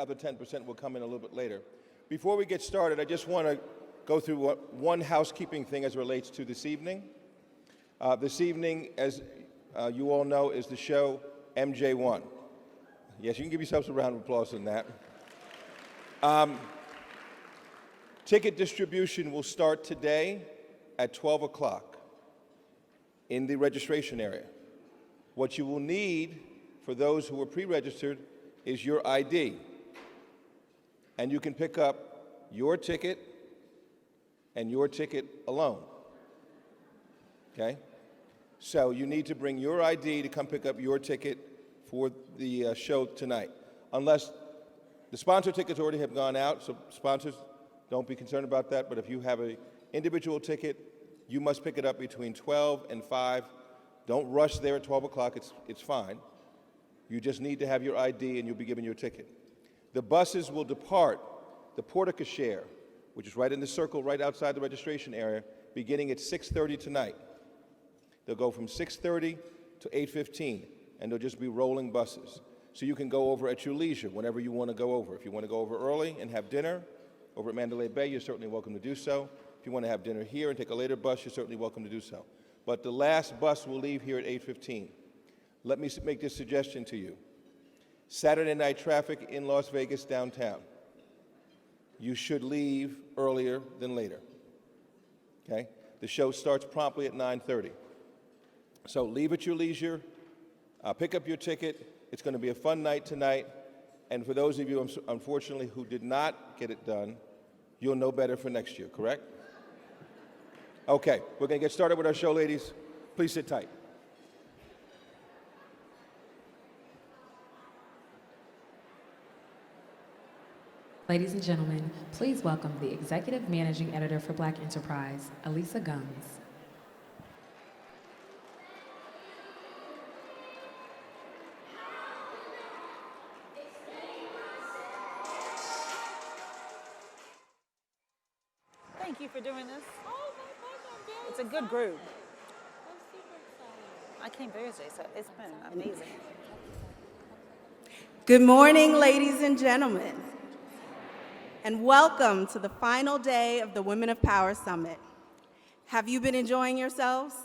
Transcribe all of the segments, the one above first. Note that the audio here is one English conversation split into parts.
other 10% will come in a little bit later. Before we get started, I just want to go through one housekeeping thing as it relates to this evening. This evening, as you all know, is the show MJ1. Yes, you can give yourselves a round of applause on that. Ticket distribution will start today at 12 o'clock in the registration area. What you will need for those who are pre-registered is your ID. And you can pick up your ticket and your ticket alone. Okay? So you need to bring your ID to come pick up your ticket for the show tonight. Unless the sponsor tickets already have gone out, so sponsors, don't be concerned about that, but if you have an individual ticket, you must pick it up between 12 and 5. Don't rush there at 12 o'clock, it's fine. You just need to have your ID and you'll be given your ticket. The buses will depart the porte-cochere, which is right in the circle right outside the registration area, beginning at 6:30 tonight. They'll go from 6:30 to 8:15, and they'll just be rolling buses. So you can go over at your leisure whenever you want to go over. If you want to go over early and have dinner over at Mandalay Bay, you're certainly welcome to do so. If you want to have dinner here and take a later bus, you're certainly welcome to do so. But the last bus will leave here at 8:15. Let me make this suggestion to you. Saturday night traffic in Las Vegas downtown. You should leave earlier than later. Okay? The show starts promptly at 9:30. So leave at your leisure, pick up your ticket. It's going to be a fun night tonight. And for those of you, unfortunately, who did not get it done, you'll know better for next year, correct? Okay, we're going to get started with our show, ladies. Please sit tight. Ladies and gentlemen, please welcome the Executive Managing Editor for Black Enterprise, Alisa Gumbs. Thank you for doing this. It's a good group. I came Thursday, so it's been amazing. Good morning, ladies and gentlemen, and welcome to the final day of the Women of Power Summit. Have you been enjoying yourselves?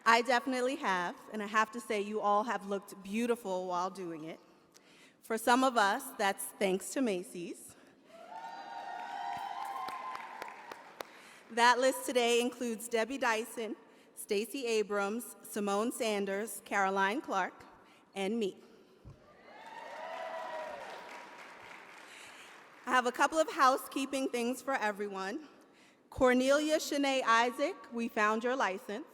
I definitely have, and I have to say you all have looked beautiful while doing it. For some of us, that's thanks to Macy's. That list today includes Debbie Dyson, Stacey Abrams, Simone Sanders, Caroline Clark, and me. I have a couple of housekeeping things for everyone. Cornelia Shanae Isaac, we found your license.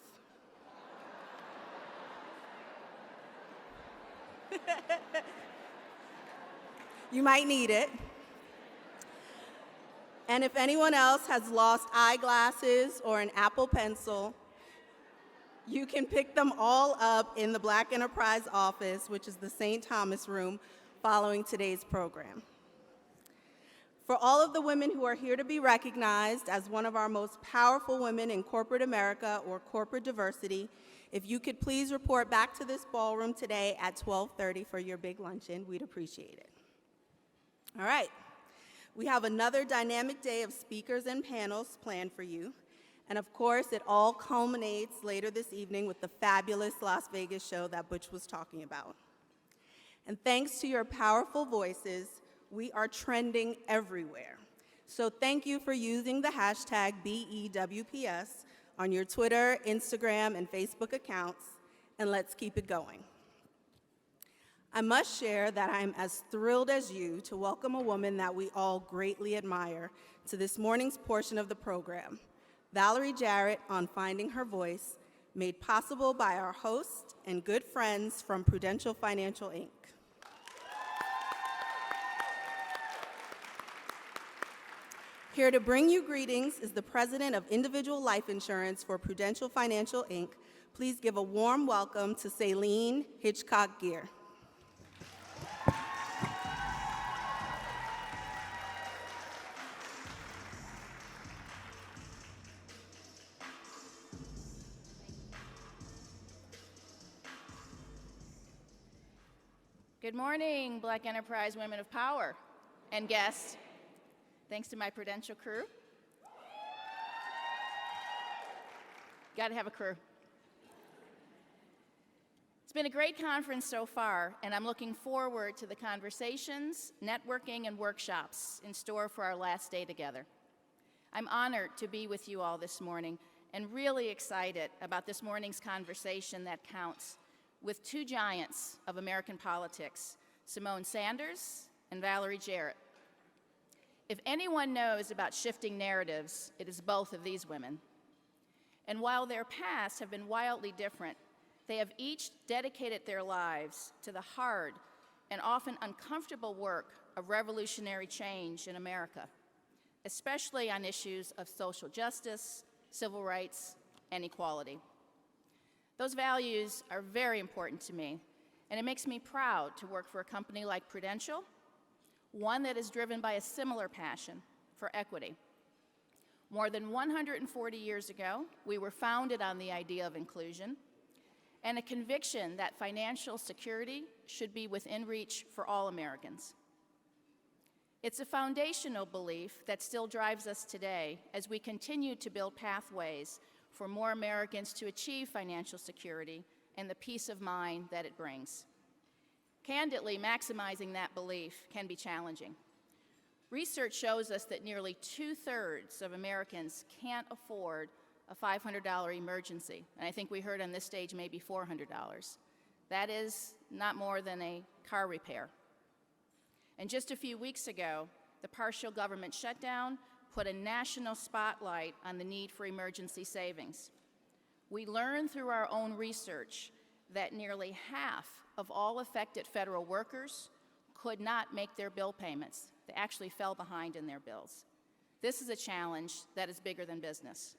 You might need it. And if anyone else has lost eyeglasses or an Apple Pencil, you can pick them all up in the Black Enterprise office, which is the St. Thomas room, following today's program. For all of the women who are here to be recognized as one of our most powerful women in corporate America or corporate diversity, if you could please report back to this ballroom today at 12:30 for your big luncheon, we'd appreciate it. All right, we have another dynamic day of speakers and panels planned for you. And of course, it all culminates later this evening with the fabulous Las Vegas show that Butch was talking about. And thanks to your powerful voices, we are trending everywhere. So thank you for using the hashtag BEWPS on your Twitter, Instagram, and Facebook accounts, and let's keep it going. I must share that I'm as thrilled as you to welcome a woman that we all greatly admire to this morning's portion of the program, Valerie Jarrett on Finding Her Voice, made possible by our host and good friends from Prudential Financial, Inc. Here to bring you greetings is the President of Individual Life Insurance for Prudential Financial, Inc. Please give a warm welcome to Celine Hitchcock-Gear. Good morning, Black Enterprise Women of Power and guests. Thanks to my Prudential crew. Gotta have a crew. It's been a great conference so far, and I'm looking forward to the conversations, networking, and workshops in store for our last day together. I'm honored to be with you all this morning and really excited about this morning's conversation that counts with two giants of American politics, Simone Sanders and Valerie Jarrett. If anyone knows about shifting narratives, it is both of these women. And while their paths have been wildly different, they have each dedicated their lives to the hard and often uncomfortable work of revolutionary change in America, especially on issues of social justice, civil rights, and equality. Those values are very important to me, and it makes me proud to work for a company like Prudential, one that is driven by a similar passion for equity. More than 140 years ago, we were founded on the idea of inclusion and a conviction that financial security should be within reach for all Americans. It's a foundational belief that still drives us today as we continue to build pathways for more Americans to achieve financial security and the peace of mind that it brings. Candidly, maximizing that belief can be challenging. Research shows us that nearly 2/3 of Americans can't afford a $500 emergency, and I think we heard on this stage maybe $400. That is not more than a car repair. And just a few weeks ago, the partial government shutdown put a national spotlight on the need for emergency savings. We learned through our own research that nearly half of all affected federal workers could not make their bill payments. They actually fell behind in their bills. This is a challenge that is bigger than business.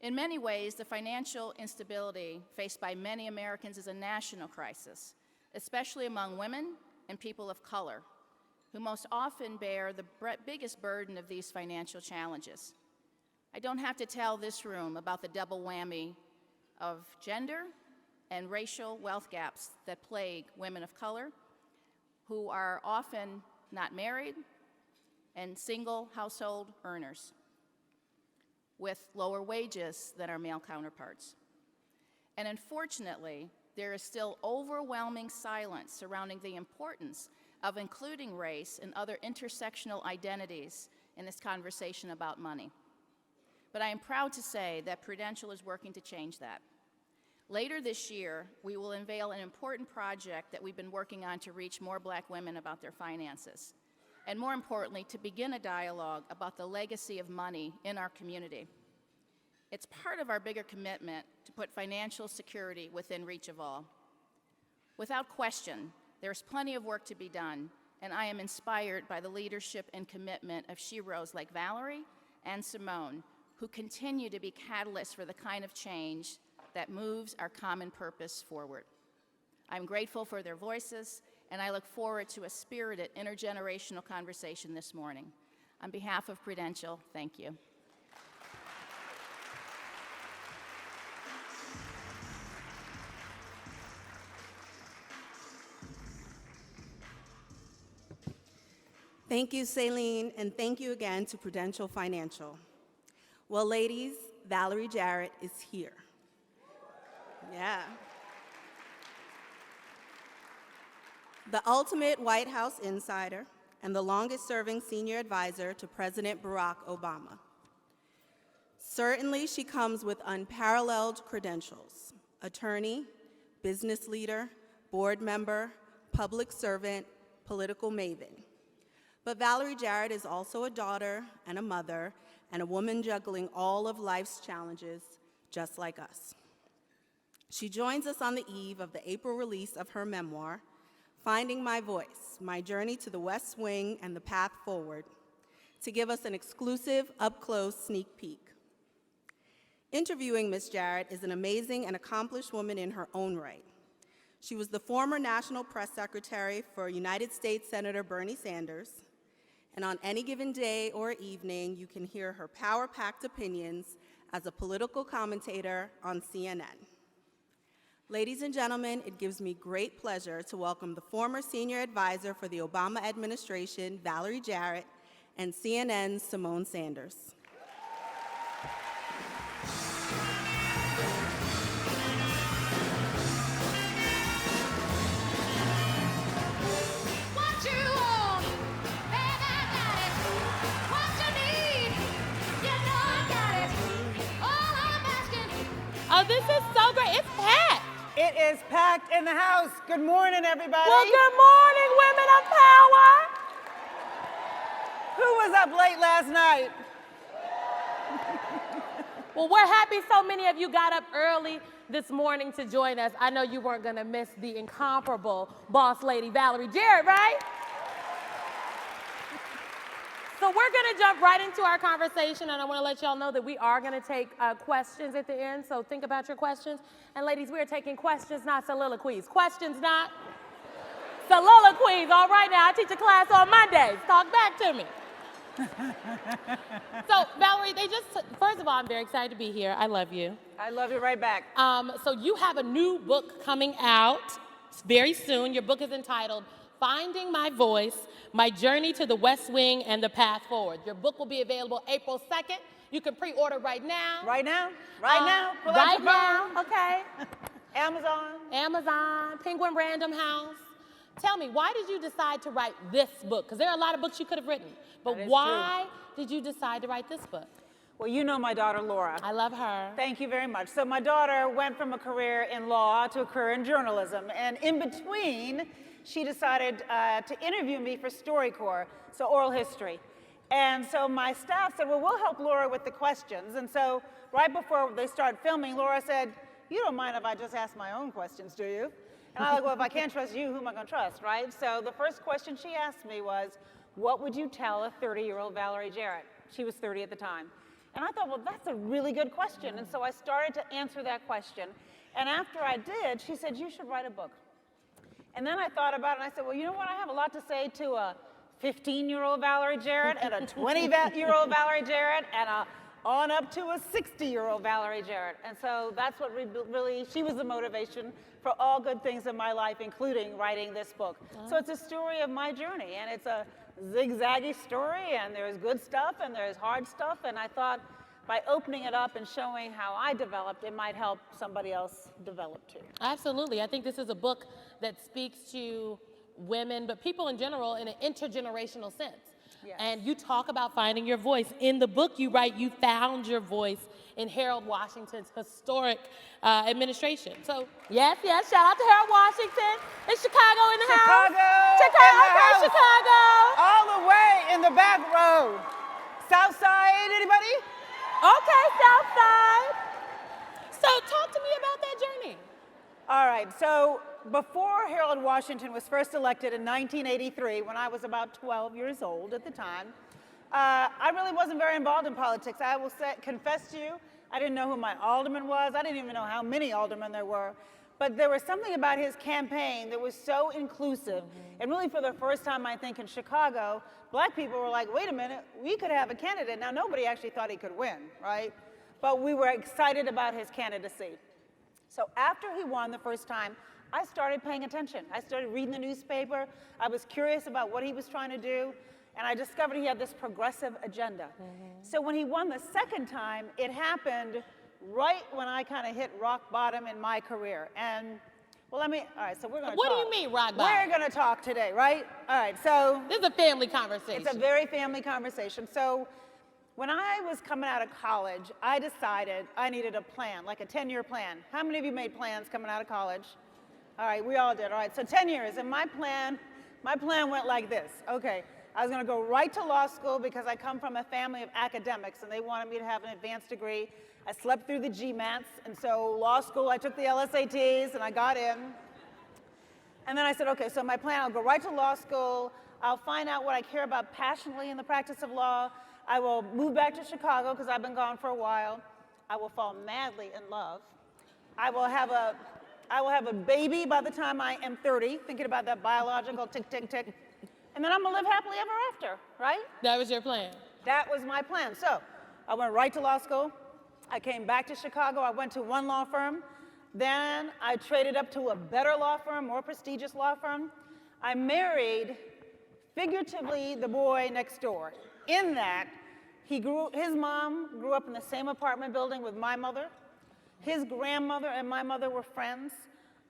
In many ways, the financial instability faced by many Americans is a national crisis, especially among women and people of color, who most often bear the biggest burden of these financial challenges. I don't have to tell this room about the double whammy of gender and racial wealth gaps that plague women of color, who are often not married and single household earners with lower wages than our male counterparts. And unfortunately, there is still overwhelming silence surrounding the importance of including race and other intersectional identities in this conversation about money. But I am proud to say that Prudential is working to change that. Later this year, we will unveil an important project that we've been working on to reach more Black women about their finances, and more importantly, to begin a dialogue about the legacy of money in our community. It's part of our bigger commitment to put financial security within reach of all. Without question, there's plenty of work to be done, and I am inspired by the leadership and commitment of sheroes like Valerie and Simone, who continue to be catalysts for the kind of change that moves our common purpose forward. I'm grateful for their voices, and I look forward to a spirited intergenerational conversation this morning. On behalf of Prudential, thank you. Thank you, Celine, and thank you again to Prudential Financial. Well, ladies, Valerie Jarrett is here. Yeah. The ultimate White House insider and the longest-serving senior advisor to President Barack Obama. Certainly, she comes with unparalleled credentials: attorney, business leader, board member, public servant, political maven. But Valerie Jarrett is also a daughter and a mother and a woman juggling all of life's challenges, just like us. She joins us on the eve of the April release of her memoir, Finding My Voice, My Journey to the West Wing and the Path Forward, to give us an exclusive, up-close sneak peek. Interviewing Ms. Jarrett is an amazing and accomplished woman in her own right. She was the former National Press Secretary for United States Senator Bernie Sanders, and on any given day or evening, you can hear her power-packed opinions as a political commentator on CNN. Ladies and gentlemen, it gives me great pleasure to welcome the former senior advisor for the Obama administration, Valerie Jarrett, and CNN's Simone Sanders. What you want, babe, I got it. What you need, you know I got it. All I'm asking. Oh, this is so great. It's packed. It is packed in the house. Good morning, everybody. Well, good morning, women of power. Who was up late last night? Well, we're happy so many of you got up early this morning to join us. I know you weren't going to miss the incomparable boss lady, Valerie Jarrett, right? So we're going to jump right into our conversation, and I want to let y'all know that we are going to take questions at the end, so think about your questions. And ladies, we are taking questions, not soliloquies. Questions, not soliloquies. All right, now, I teach a class on Mondays. Talk back to me. So, Valerie, first of all, I'm very excited to be here. I love you. I love you right back. So you have a new book coming out very soon. Your book is entitled Finding My Voice, My Journey to the West Wing and the Path Forward. Your book will be available April 2nd. You can pre-order right now. Right now? Right now? Pull out Right your now, phone. okay. Amazon. Penguin Random House. Tell me, why did you decide to write this book? Because there are a lot of books you could have written, but That is why did you decide to write this book? Well, you know my daughter, Laura. I love her. Thank you very much. So my daughter went from a career in law to a career in journalism, and in between, she decided to interview me for StoryCorps, so oral history. And so my staff said, well, we'll help Laura with the questions. And so right before they started filming, Laura said, you don't mind if I just ask my own questions, do you? And I was like, well, if I can't trust you, who am I going to trust, right? So the first question she asked me was, what would you tell a 30-year-old Valerie Jarrett? She was 30 at the time. And I thought, well, that's a really good question. And so I started to answer that question. And after I did, she said, you should write a book. And then I thought about it, and I said, well, you know what? I have a lot to say to a 15-year-old Valerie Jarrett and a 20-year-old Valerie Jarrett and on up to a 60-year-old Valerie Jarrett. And so that's what she was the motivation for all good things in my life, including writing this book. So it's a story of my journey, and it's a zigzaggy story, and there's good stuff, and there's hard stuff, and I thought by opening it up and showing how I developed, it might help somebody else develop too. Absolutely. I think this is a book that speaks to women, but people in general in an intergenerational sense. Yes. And you talk about finding your voice. In the book, you write you found your voice in Harold Washington's historic administration. So, yes, shout out to Harold Washington. It's Chicago in the house. Chicago. Chicago. All the way in the back row. South Side, anybody? Okay, South Side. So talk to me about that journey. All right, so before Harold Washington was first elected in 1983, when I was about 12 years old at the time, I really wasn't very involved in politics. I will confess to you, I didn't know who my alderman was. I didn't even know how many aldermen there were. But there was something about his campaign that was so inclusive. And really for the first time, I think, in Chicago, black people were like, wait a minute, we could have a candidate. Now, nobody actually thought he could win, right? But we were excited about his candidacy. So after he won the first time, I started paying attention. I started reading the newspaper. I was curious about what he was trying to do. And I discovered he had this progressive agenda. So when he won the second time, it happened right when I kind of hit rock bottom in my career. And, well, all right, so we're going to talk. What do you mean rock bottom? We're going to talk today, right? All right, so. This is a family conversation. It's a very family conversation. So when I was coming out of college, I decided I needed a plan, like a 10-year plan. How many of you made plans coming out of college? All right, we all did. All right, so 10 years. And my plan went like this. Okay, I was going to go right to law school because I come from a family of academics, and they wanted me to have an advanced degree. I slept through the GMATs, and so law school, I took the LSATs, and I got in. And then I said, okay, so my plan, I'll go right to law school. I'll find out what I care about passionately in the practice of law. I will move back to Chicago because I've been gone for a while. I will fall madly in love. I will have a baby by the time I am 30, thinking about that biological tick, tick, tick. And then I'm going to live happily ever after, right? That was your plan. That was my plan. So I went right to law school. I came back to Chicago. I went to one law firm. Then I traded up to a better law firm, more prestigious law firm. I married, figuratively, the boy next door. In that, his mom grew up in the same apartment building with my mother. His grandmother and my mother were friends.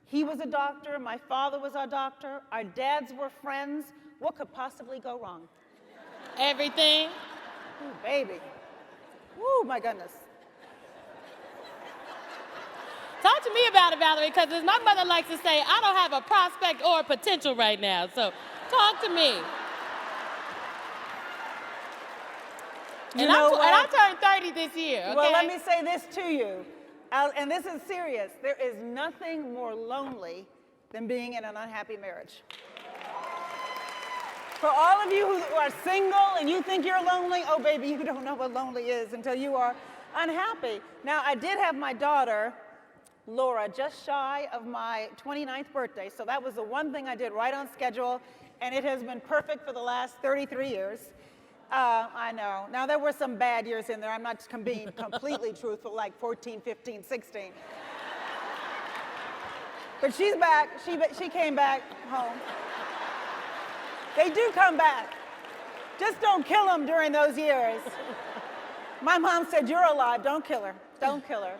He was a doctor, my father was a doctor, our dads were friends. What could possibly go wrong? Everything. Ooh, baby. Ooh, my goodness. Talk to me about it, Valerie, because as my mother likes to say, I don't have a prospect or a potential right now. So talk to me. And I turned 30 this year, okay? Well, let me say this to you, and this is serious. There is nothing more lonely than being in an unhappy marriage. For all of you who are single and you think you're lonely, oh, baby, you don't know what lonely is until you are unhappy. Now, I did have my daughter, Laura, just shy of my 29th birthday, so that was the one thing I did right on schedule, and it has been perfect for the last 33 years. I know. Now, there were some bad years in there. I'm not being completely truthful, like 14, 15, 16. But she's back. She came back home. They do come back. Just don't kill them during those years. My mom said, you're alive. Don't kill her. Don't kill her.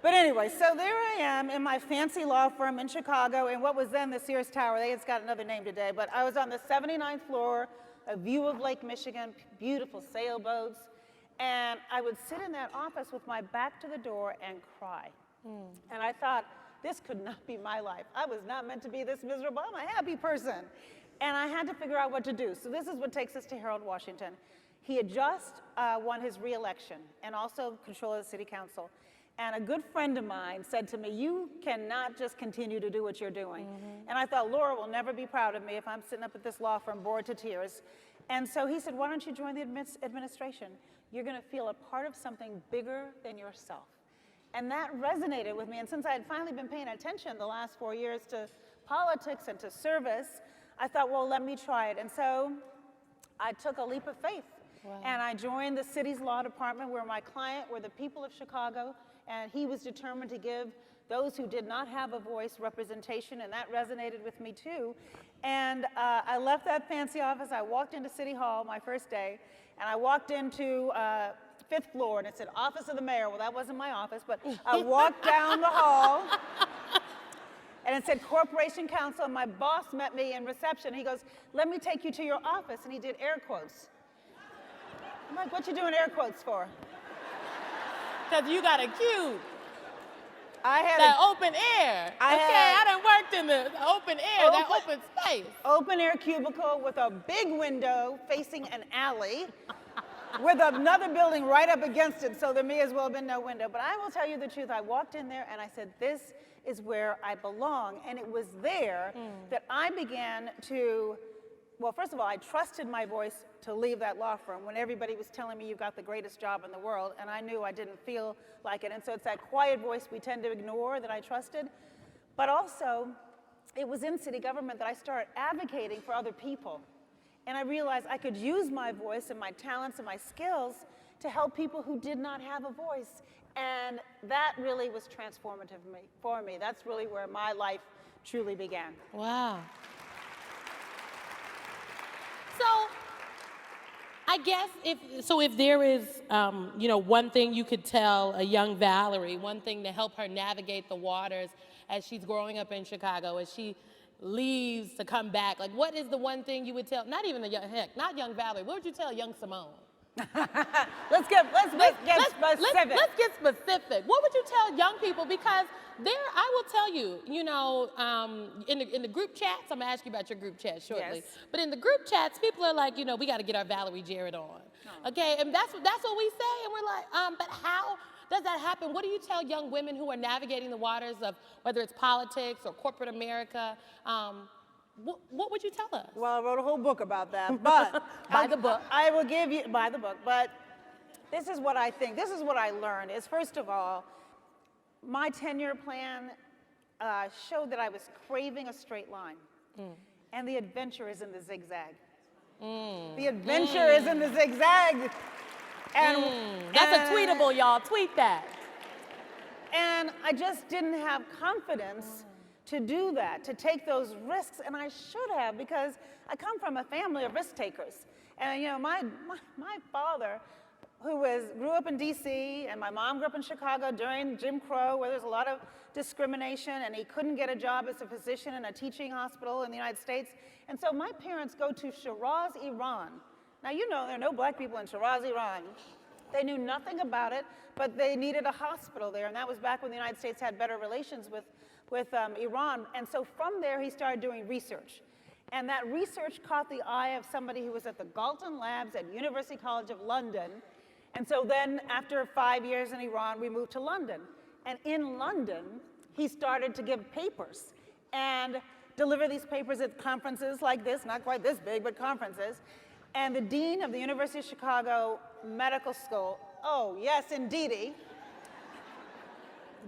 But anyway, so there I am in my fancy law firm in Chicago in what was then the Sears Tower. It's got another name today, but I was on the 79th floor, a view of Lake Michigan, beautiful sailboats, and I would sit in that office with my back to the door and cry. And I thought, this could not be my life. I was not meant to be this miserable. I'm a happy person. And I had to figure out what to do. So this is what takes us to Harold Washington. He had just won his re-election and also control of the city council. And a good friend of mine said to me, you cannot just continue to do what you're doing. And I thought, Laura will never be proud of me if I'm sitting up at this law firm bored to tears. And so he said, why don't you join the administration? You're gonna feel a part of something bigger than yourself. And that resonated with me. And since I had finally been paying attention the last 4 years to politics and to service, I thought, well, let me try it. And so I took a leap of faith. Wow. And I joined the city's law department where my client were the people of Chicago, and he was determined to give those who did not have a voice representation, and that resonated with me too. And I left that fancy office, I walked into City Hall my first day, and I walked into 5th floor, and it said Office of the Mayor. Well, that wasn't my office, but I walked down the hall, and it said Corporation Counsel, and my boss met me in reception. He goes, let me take you to your office, and he did air quotes. I'm like, what you doing air quotes for? Because you got a cube. I had that open air. I done worked in the open air, that open space. Open air cubicle with a big window facing an alley with another building right up against it, so there may as well have been no window. But I will tell you the truth, I walked in there and I said, this is where I belong. And it was there that I began to, well, first of all, I trusted my voice to leave that law firm when everybody was telling me you've got the greatest job in the world, and I knew I didn't feel like it. And so it's that quiet voice we tend to ignore that I trusted. But also, it was in city government that I started advocating for other people. And I realized I could use my voice and my talents and my skills to help people who did not have a voice. And that really was transformative for me. That's really where my life truly began. Wow. So, I guess if there is, one thing you could tell a young Valerie, one thing to help her navigate the waters as she's growing up in Chicago, as she leaves to come back, like what is the one thing you would tell, not even not young Valerie, what would you tell young Simone? Let's get specific. Let's get specific. What would you tell young people? Because I will tell you, in the group chats, I'm gonna ask you about your group chat shortly. Yes. But in the group chats, people are like, we got to get our Valerie Jarrett on. Okay, and that's what we say, and we're like, but how does that happen? What do you tell young women who are navigating the waters of whether it's politics or corporate America? What would you tell us? Well, I wrote a whole book about that, but Buy the book. I will give you, buy the book, but this is what I think, this is what I learned, is first of all, my 10-year plan showed that I was craving a straight line, and the adventure is in the zigzag. The adventure is in the zigzag. That's a tweetable, y'all, tweet that. And I just didn't have confidence to do that, to take those risks, and I should have, because I come from a family of risk takers. And you know, my father, who grew up in DC, and my mom grew up in Chicago during Jim Crow, where there's a lot of discrimination, and he couldn't get a job as a physician in a teaching hospital in the United States. And so my parents go to Shiraz, Iran. Now, you know there are no black people in Shiraz, Iran. They knew nothing about it, but they needed a hospital there, and that was back when the United States had better relations with Iran. And so from there, he started doing research. And that research caught the eye of somebody who was at the Galton Labs at University College of London. And so then, after 5 years in Iran, we moved to London. And in London, he started to give papers and deliver these papers at conferences like this, not quite this big, but conferences. And the dean of the University of Chicago Medical School, oh, yes, indeedy,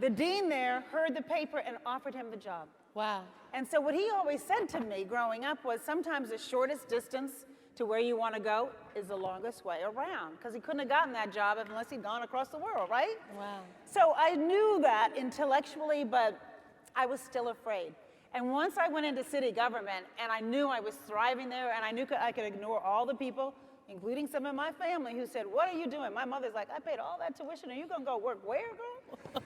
the dean there heard the paper and offered him the job. Wow. And so what he always said to me growing up was sometimes the shortest distance to where you want to go is the longest way around, because he couldn't have gotten that job unless he'd gone across the world, right? Wow. So I knew that intellectually, but I was still afraid. And once I went into city government and I knew I was thriving there and I knew I could ignore all the people, including some of my family, who said, "What are you doing?" My mother's like, "I paid all that tuition and you're gonna go work where, girl?"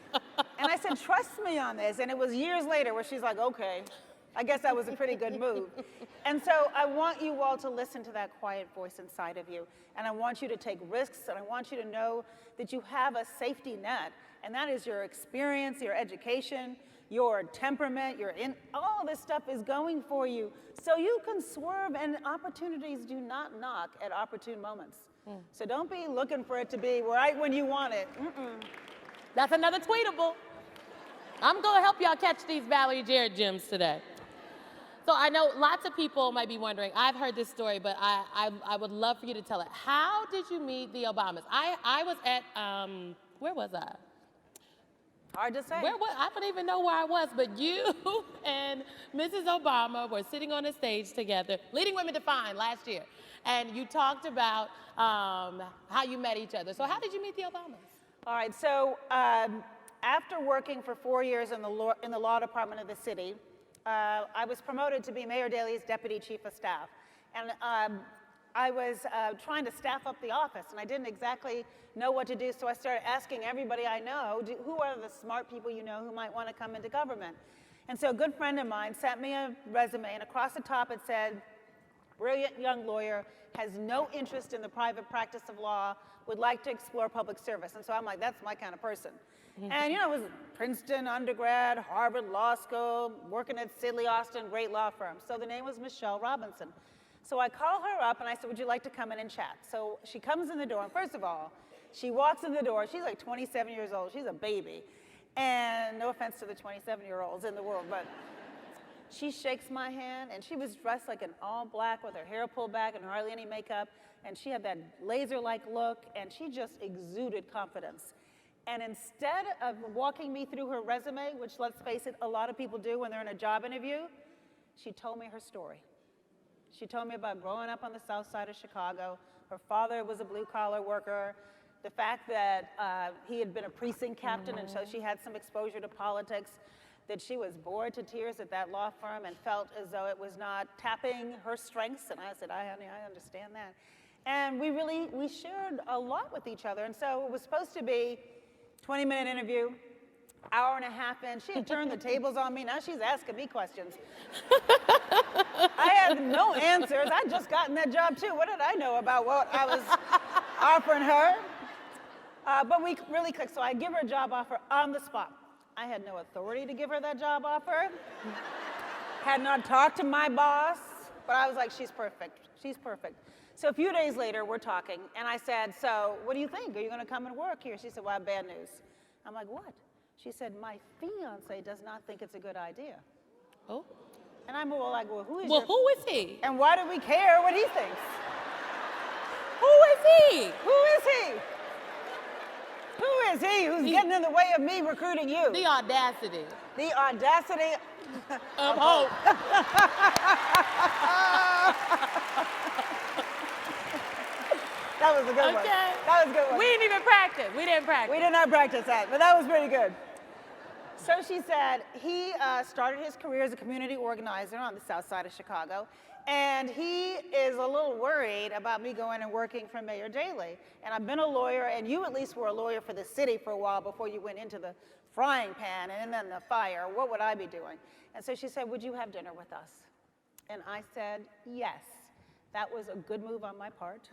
And I said, "Trust me on this." And it was years later where she's like, "Okay, I guess that was a pretty good move." And so I want you all to listen to that quiet voice inside of you. And I want you to take risks, and I want you to know that you have a safety net. And that is your experience, your education, your temperament, all this stuff is going for you. So you can swerve, and opportunities do not knock at opportune moments. So don't be looking for it to be right when you want it. That's another tweetable. I'm going to help y'all catch these Valerie Jarrett gems today. So I know lots of people might be wondering, I've heard this story, but I would love for you to tell it. How did you meet the Obamas? I was at, where was I? Hard to say. I don't even know where I was, but you and Mrs. Obama were sitting on a stage together, Leading Women Defined last year, and you talked about how you met each other. So how did you meet the Obamas? All right, so after working for 4 years in the law department of the city, I was promoted to be Mayor Daley's deputy chief of staff. And I was trying to staff up the office, and I didn't exactly know what to do, so I started asking everybody I know, who are the smart people you know who might want to come into government? And so a good friend of mine sent me a resume, and across the top it said, "Brilliant young lawyer, has no interest in the private practice of law, would like to explore public service." And so I'm like, that's my kind of person. And you know, it was Princeton undergrad, Harvard Law School, working at Sidley Austin, great law firm. So the name was Michelle Robinson. So I call her up and I said, "Would you like to come in and chat?" So she comes in the door, and first of all, she walks in the door, she's like 27 years old, she's a baby. And no offense to the 27-year-olds in the world, but she shakes my hand, and she was dressed like in all black with her hair pulled back and hardly any makeup, and she had that laser-like look, and she just exuded confidence. And instead of walking me through her resume, which let's face it, a lot of people do when they're in a job interview, she told me her story. She told me about growing up on the south side of Chicago. Her father was a blue-collar worker. The fact that he had been a precinct captain, and so she had some exposure to politics, that she was bored to tears at that law firm and felt as though it was not tapping her strengths. And I said, honey, I understand that. And we shared a lot with each other. And so it was supposed to be 20-minute interview, hour and a half in. She had turned the tables on me. Now she's asking me questions. I had no answers. I'd just gotten that job too. What did I know about what I was offering her? But we really clicked. So I give her a job offer on the spot. I had no authority to give her that job offer. Had not talked to my boss, but I was like, she's perfect. She's perfect. So a few days later, we're talking, and I said, "So what do you think? Are you going to come and work here?" She said, "Well, I have bad news." I'm like, "What?" She said, "My fiance does not think it's a good idea." Oh. And I'm like, "Well, who is who is he? And why do we care what he thinks? Who is he? Who is he? Who is he who's getting in the way of me recruiting you?" The audacity. The audacity of hope. That was a good one. That was a good one. We didn't even practice. We didn't practice. We did not practice that, but that was pretty good. So she said he started his career as a community organizer on the south side of Chicago, and he is a little worried about me going and working for Mayor Daley. And I've been a lawyer, and you at least were a lawyer for the city for a while before you went into the frying pan and then the fire. What would I be doing? And so she said, would you have dinner with us? And I said, yes. That was a good move on my part.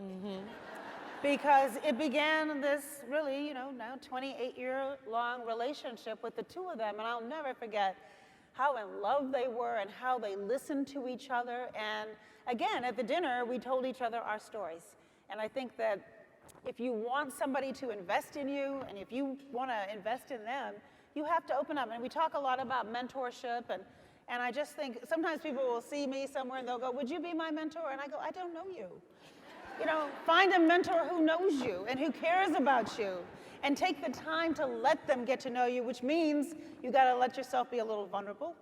Because it began this really, you know, now 28-year-long relationship with the two of them. And I'll never forget how in love they were and how they listened to each other. And again, at the dinner, we told each other our stories. And I think that if you want somebody to invest in you, and if you want to invest in them, you have to open up. And we talk a lot about mentorship, and I just think sometimes people will see me somewhere and they'll go, would you be my mentor? And I go, I don't know you. You know, find a mentor who knows you and who cares about you, and take the time to let them get to know you, which means you got to let yourself be a little vulnerable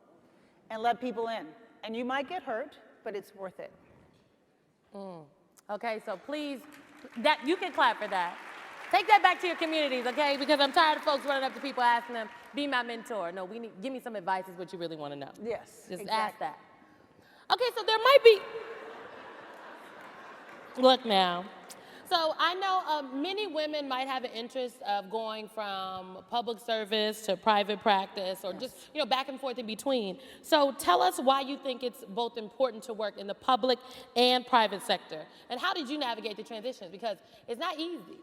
and let people in. And you might get hurt, but it's worth it. Okay, so please, that you can clap for that. Take that back to your communities, okay? Because I'm tired of folks running up to people asking them, be my mentor. No, give me some advice is what you really want to know. Yes, Just exactly. ask that. Okay, so there might be, look now. So I know many women might have an interest of going from public service to private practice, or just, you know, back and forth in between. So tell us why you think it's both important to work in the public and private sector. And how did you navigate the transitions? Because it's not easy.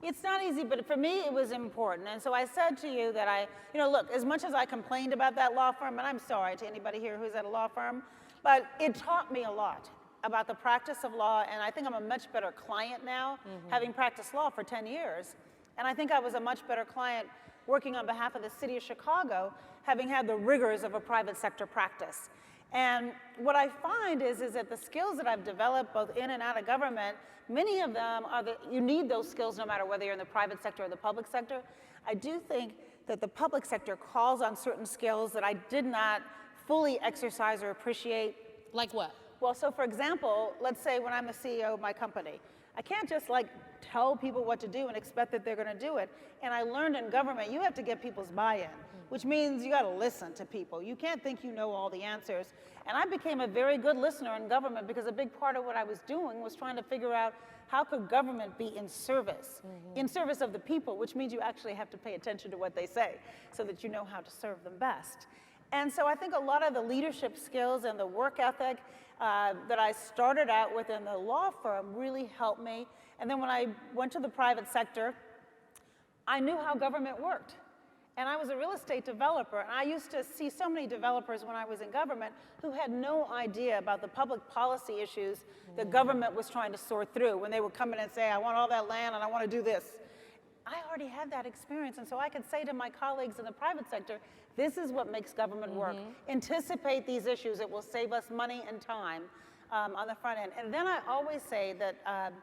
It's not easy, but for me, it was important. And so I said to you that you know, look, as much as I complained about that law firm, and I'm sorry to anybody here who's at a law firm, but it taught me a lot about the practice of law, and I think I'm a much better client now, having practiced law for 10 years. And I think I was a much better client working on behalf of the city of Chicago, having had the rigors of a private sector practice. And what I find is that the skills that I've developed both in and out of government, many of them you need those skills no matter whether you're in the private sector or the public sector. I do think that the public sector calls on certain skills that I did not fully exercise or appreciate. Like what? Well, so for example, let's say when I'm the CEO of my company, I can't just like tell people what to do and expect that they're going to do it. And I learned in government, you have to get people's buy-in, which means you got to listen to people. You can't think you know all the answers. And I became a very good listener in government because a big part of what I was doing was trying to figure out how could government be in service of the people, which means you actually have to pay attention to what they say so that you know how to serve them best. And so I think a lot of the leadership skills and the work ethic that I started out with in the law firm really helped me. And then when I went to the private sector, I knew how government worked. And I was a real estate developer, and I used to see so many developers when I was in government who had no idea about the public policy issues that government was trying to sort through when they would come in and say, I want all that land and I want to do this. I already had that experience, and so I could say to my colleagues in the private sector, this is what makes government work. Anticipate these issues. It will save us money and time on the front end. And then I always say that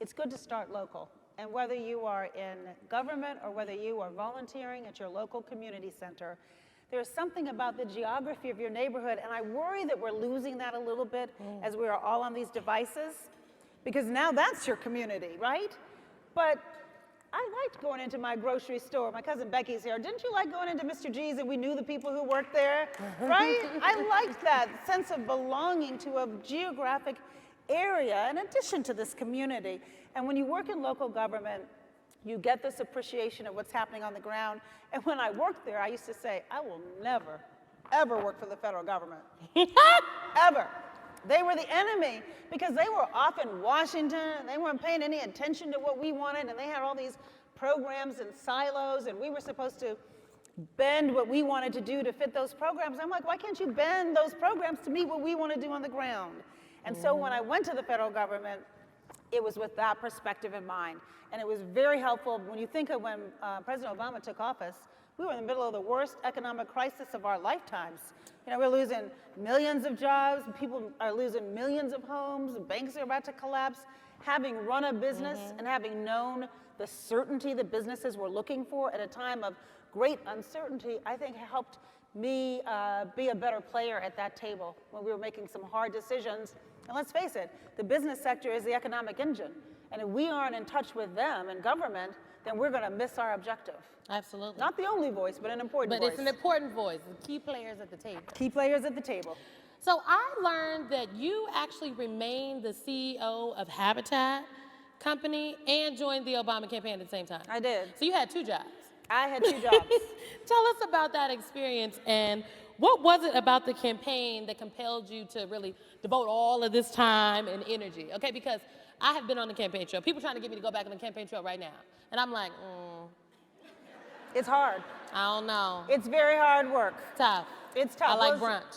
it's good to start local. And whether you are in government or whether you are volunteering at your local community center, there's something about the geography of your neighborhood, and I worry that we're losing that a little bit as we are all on these devices, because now that's your community, right? But I liked going into my grocery store. My cousin Becky's here. Didn't you like going into Mr. G's and we knew the people who worked there, right? I liked that sense of belonging to a geographic area in addition to this community. And when you work in local government, you get this appreciation of what's happening on the ground. And when I worked there, I used to say, I will never, ever work for the federal government. Ever. They were the enemy because they were off in Washington and they weren't paying any attention to what we wanted, and they had all these programs and silos, and we were supposed to bend what we wanted to do to fit those programs. I'm like, why can't you bend those programs to meet what we want to do on the ground? And so when I went to the federal government, it was with that perspective in mind. And it was very helpful when you think of when President Obama took office. We were in the middle of the worst economic crisis of our lifetimes. You know, we're losing millions of jobs, people are losing millions of homes, banks are about to collapse. Having run a business and having known the certainty that businesses were looking for at a time of great uncertainty, I think helped me be a better player at that table when we were making some hard decisions. And let's face it, the business sector is the economic engine. And if we aren't in touch with them in government, then we're going to miss our objective. Absolutely. Not the only voice, but an important but voice. it's an important voice. The key players at the table. Key players at the table. So I learned that you actually remained the CEO of Habitat Company and joined the Obama campaign at the same time. I did. So you had 2 jobs. I had 2 jobs. Tell us about that experience and what was it about the campaign that compelled you to really devote all of this time and energy? Okay, because I have been on the campaign trail. People trying to get me to go back on the campaign trail right now. And I'm like, It's hard. I don't know. It's very hard work. Tough. It's tough. I like Well, brunch.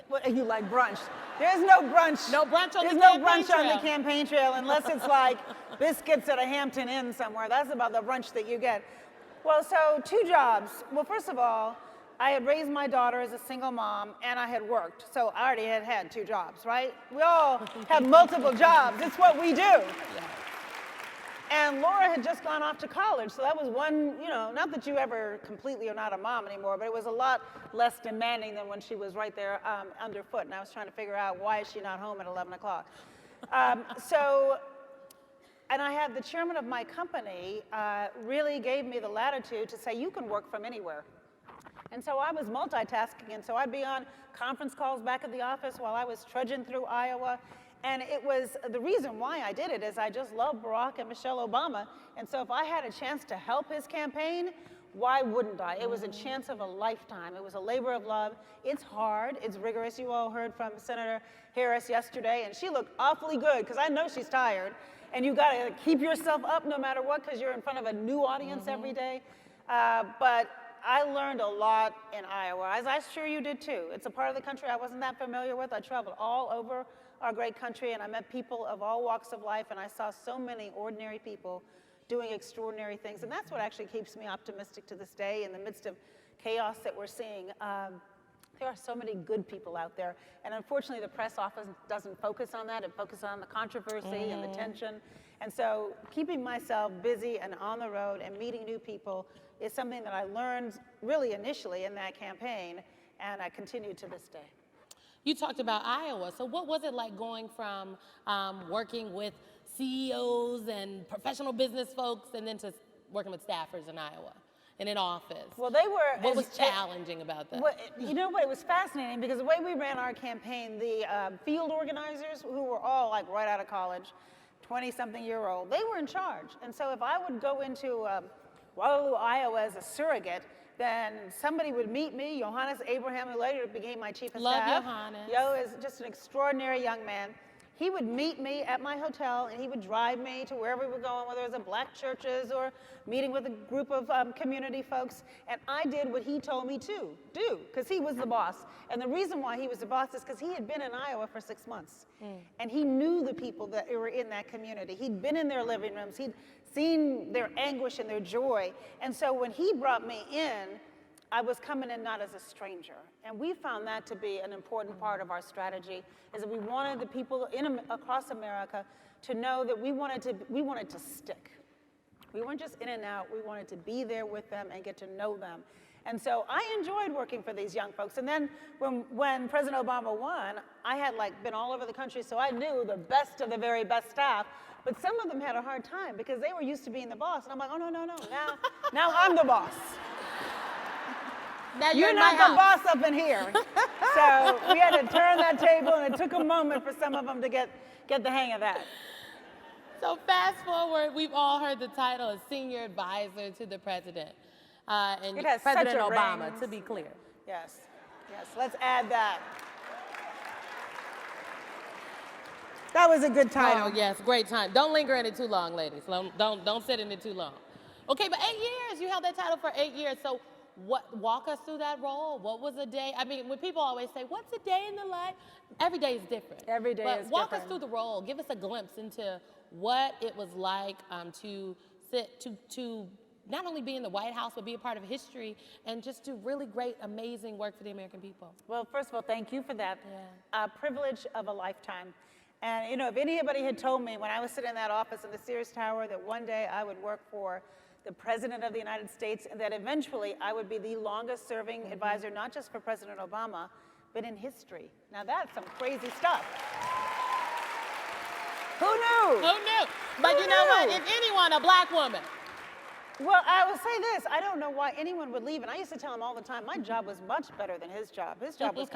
Well, you like brunch. There's no brunch. No brunch on There's the no campaign brunch on trail. the campaign trail unless it's like biscuits at a Hampton Inn somewhere. That's about the brunch that you get. Well, so 2 jobs. Well, first of all, I had raised my daughter as a single mom and I had worked. So I already had 2 jobs, right? We all have multiple jobs. It's what we do. Yeah. And Laura had just gone off to college, so that was one, not that you ever completely are not a mom anymore, but it was a lot less demanding than when she was right there underfoot, and I was trying to figure out why is she not home at 11 o'clock. And I had the chairman of my company really gave me the latitude to say, you can work from anywhere. And so I was multitasking, and so I'd be on conference calls back at the office while I was trudging through Iowa. And it was, the reason why I did it is I just love Barack and Michelle Obama. And so if I had a chance to help his campaign, why wouldn't I? It was a chance of a lifetime. It was a labor of love. It's hard, it's rigorous. You all heard from Senator Harris yesterday, and she looked awfully good, because I know she's tired. And you gotta keep yourself up no matter what, because you're in front of a new audience every day. But I learned a lot in Iowa, as I'm sure you did too. It's a part of the country I wasn't that familiar with. I traveled all over our great country, and I met people of all walks of life, and I saw so many ordinary people doing extraordinary things. And that's what actually keeps me optimistic to this day in the midst of chaos that we're seeing. There are so many good people out there. And unfortunately, the press often doesn't focus on that. It focuses on the controversy and the tension. And so keeping myself busy and on the road and meeting new people is something that I learned really initially in that campaign, and I continue to this day. You talked about Iowa. So what was it like going from working with CEOs and professional business folks and then to working with staffers in Iowa and in office? Well, they were. What was challenging about that? Well, you know what? It was fascinating because the way we ran our campaign, the field organizers, who were all like right out of college, 20-something-year-old, they were in charge. And so if I would go into Waterloo, Iowa as a surrogate, then somebody would meet me, Johannes Abraham, who later became my chief of Love staff. Johannes. Yo is just an extraordinary young man. He would meet me at my hotel, and he would drive me to wherever we were going, whether it was at black churches or meeting with a group of community folks. And I did what he told me to do, because he was the boss. And the reason why he was the boss is because he had been in Iowa for 6 months. And he knew the people that were in that community. He'd been in their living rooms. He'd seen their anguish and their joy. And so when he brought me in, I was coming in not as a stranger. And we found that to be an important part of our strategy, is that we wanted the people across America to know that we wanted to stick. We weren't just in and out, we wanted to be there with them and get to know them. And so I enjoyed working for these young folks. And then when President Obama won, I had been all over the country, so I knew the best of the very best staff. But some of them had a hard time because they were used to being the boss. And I'm like, oh, no, now I'm the boss. Now You're not the boss up in here. So we had to turn that table, and it took a moment for some of them to get the hang of that. So fast forward, we've all heard the title as senior advisor to the president. And It has President such a Obama, ring. to be clear. Yes, let's add that. That was a good title. Oh, yes, great time. Don't linger in it too long, ladies. Don't sit in it too long. Okay, but 8 years, you held that title for 8 years. So walk us through that role. What was a day? I mean, when people always say, what's a day in the life? Every day is different. Every day but is walk different. us through the role. Give us a glimpse into what it was like to not only be in the White House, but be a part of history and just do really great, amazing work for the American people. Well, first of all, thank you for that. Yeah. Privilege of a lifetime. And if anybody had told me when I was sitting in that office in the Sears Tower that one day I would work for the President of the United States and that eventually I would be the longest serving advisor, not just for President Obama, but in history. Now that's some crazy stuff. Who knew? Who knew? But you know what? If anyone, a black woman, Well, I will say this. I don't know why anyone would leave. And I used to tell him all the time, my job was much better than his job. His job was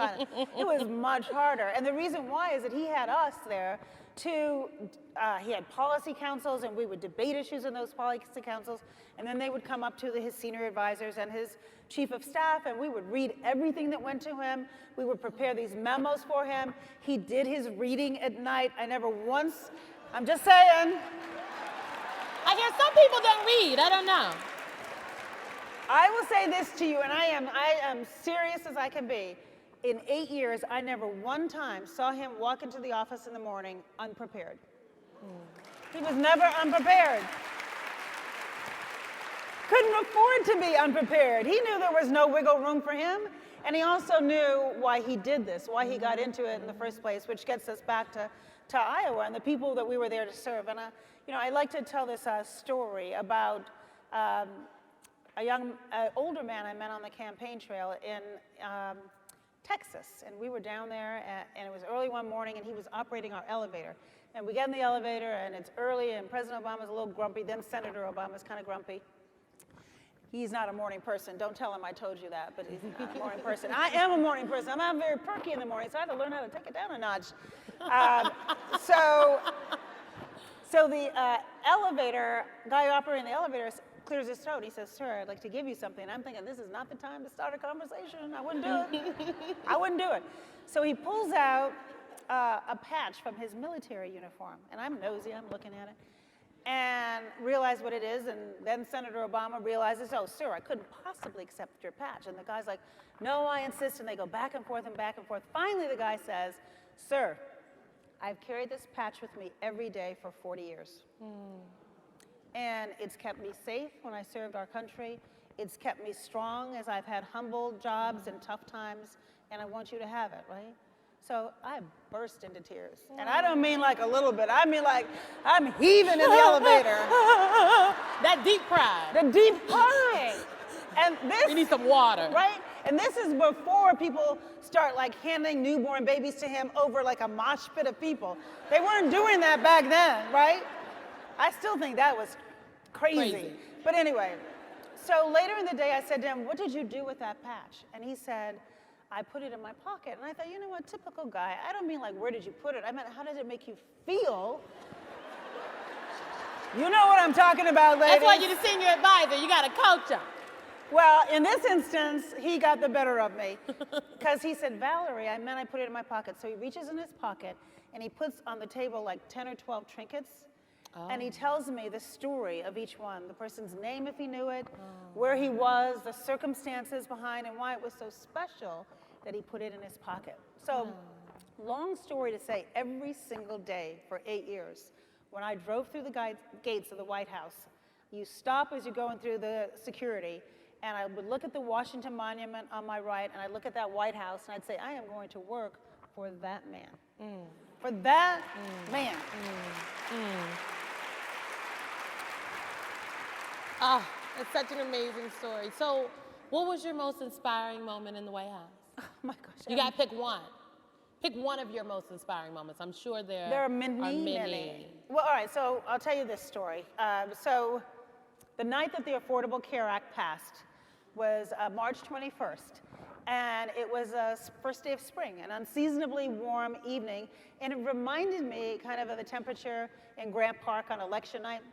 it was much harder. And the reason why is that he had us there to, he had policy councils, and we would debate issues in those policy councils. And then they would come up to his senior advisors and his chief of staff, and we would read everything that went to him. We would prepare these memos for him. He did his reading at night. I never once, I'm just saying. I hear some people don't read. I don't know. I will say this to you, and I am serious as I can be. In 8 years, I never one time saw him walk into the office in the morning unprepared. He was never unprepared. Couldn't afford to be unprepared. He knew there was no wiggle room for him, and he also knew why he did this, why he got into it in the first place, which gets us back to Iowa and the people that we were there to serve. And I like to tell this story about a young, older man I met on the campaign trail in Texas. And we were down there, and it was early one morning, and he was operating our elevator. And we get in the elevator, and it's early, and President Obama's a little grumpy, then Senator Obama's kind of grumpy. He's not a morning person. Don't tell him I told you that, but he's not a morning person. I am a morning person. I'm not very perky in the morning, so I had to learn how to take it down a notch. So the elevator, guy operating the elevator clears his throat. He says, "Sir, I'd like to give you something." I'm thinking, this is not the time to start a conversation. I wouldn't do it. I wouldn't do it. So he pulls out a patch from his military uniform, and I'm nosy. I'm looking at it, and realize what it is. And then Senator Obama realizes, "Oh, sir, I couldn't possibly accept your patch." And the guy's like, "No, I insist." And they go back and forth and back and forth. Finally, the guy says, "Sir, I've carried this patch with me every day for 40 years. And it's kept me safe when I served our country. It's kept me strong as I've had humble jobs and tough times, and I want you to have it," right? So I burst into tears. And I don't mean like a little bit. I mean like I'm heaving in the elevator. That deep cry. The deep crying. And this, You need some water. right? And this is before people start like handing newborn babies to him over like a mosh pit of people. They weren't doing that back then, right? I still think that was crazy. But anyway, so later in the day I said to him, "What did you do with that patch?" And he said, "I put it in my pocket." And I thought, you know what, typical guy. I don't mean like, where did you put it? I meant, how did it make you feel? You know what I'm talking about, ladies. That's why you're the senior advisor. You got to coach him. Well, in this instance, he got the better of me. Because he said, "Valerie, I meant I put it in my pocket." So he reaches in his pocket, and he puts on the table like 10 or 12 trinkets. And he tells me the story of each one, the person's name if he knew it, where he was, the circumstances behind, and why it was so special that he put it in his pocket. So, long story to say, every single day for 8 years, when I drove through the gates of the White House, you stop as you're going through the security, and I would look at the Washington Monument on my right, and I'd look at that White House, and I'd say, I am going to work for that man. For that man. Oh, it's such an amazing story. So, what was your most inspiring moment in the White House? Oh my gosh. You got to pick one. Pick one of your most inspiring moments. I'm sure there are many. Well, all right, so I'll tell you this story. So the night that the Affordable Care Act passed was March 21st. And it was a first day of spring, an unseasonably warm evening. And it reminded me kind of the temperature in Grant Park on election night.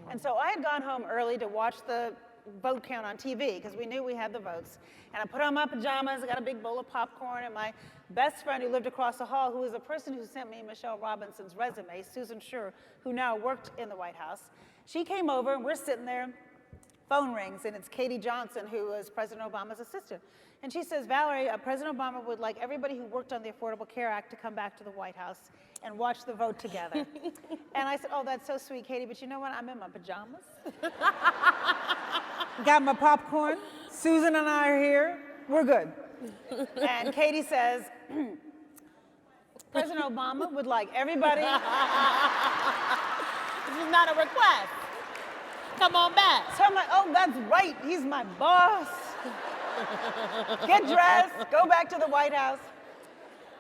And so I had gone home early to watch the vote count on TV because we knew we had the votes. And I put on my pajamas, I got a big bowl of popcorn, and my best friend who lived across the hall, who was the person who sent me Michelle Robinson's resume, Susan Schur, who now worked in the White House, she came over and we're sitting there, phone rings, and it's Katie Johnson, who was President Obama's assistant. And she says, "Valerie, President Obama would like everybody who worked on the Affordable Care Act to come back to the White House and watch the vote together." And I said, "Oh, that's so sweet, Katie, but you know what? I'm in my pajamas. Got my popcorn. Susan and I are here. We're good." And Katie says, "President Obama would like everybody." This is not a request. Come on back. So I'm like, "Oh, that's right. He's my boss." Get dressed, go back to the White House.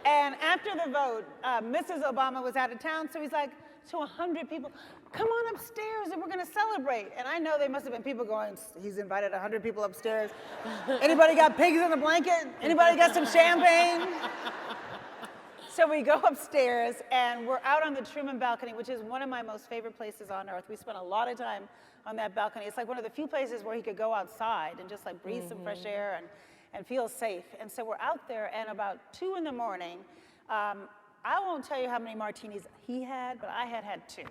And after the vote, Mrs. Obama was out of town, so he's like, to 100 people, come on upstairs and we're going to celebrate. And I know there must have been people going, he's invited 100 people upstairs. Anybody got pigs in a blanket? Anybody got some champagne? So we go upstairs and we're out on the Truman balcony, which is one of my most favorite places on earth. We spent a lot of time on that balcony. It's like one of the few places where he could go outside and just like breathe some fresh air and feel safe. And so we're out there, and about 2 in the morning, I won't tell you how many martinis he had, but I had 2.